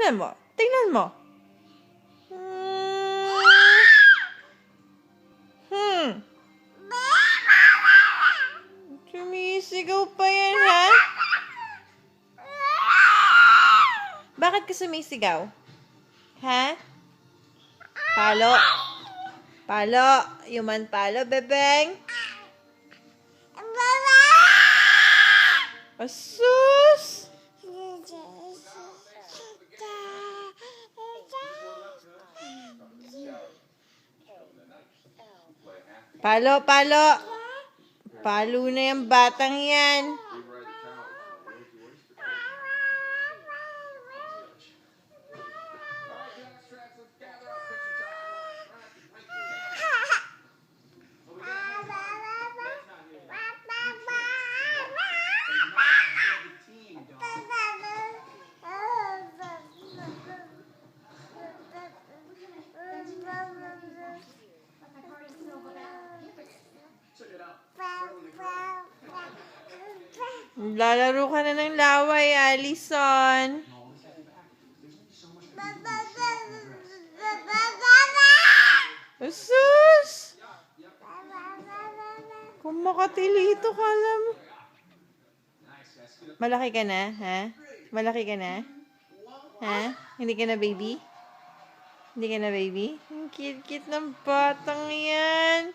Tingnan mo. Tingnan mo. Sumisigaw pa yan, ha? Bakit ka sumisigaw? Ha? Palo. Palo. Yuman palo, bebeng. Asus! Palo, palo. Palo na yung batang yan. Lalaro ka na ng laway, Allison. Asus! Kung makatilito ka lang. Malaki ka na, ha? Malaki ka na? Ha? Hindi ka na baby? Hindi ka na baby? Ang cute-cute ng batang yan.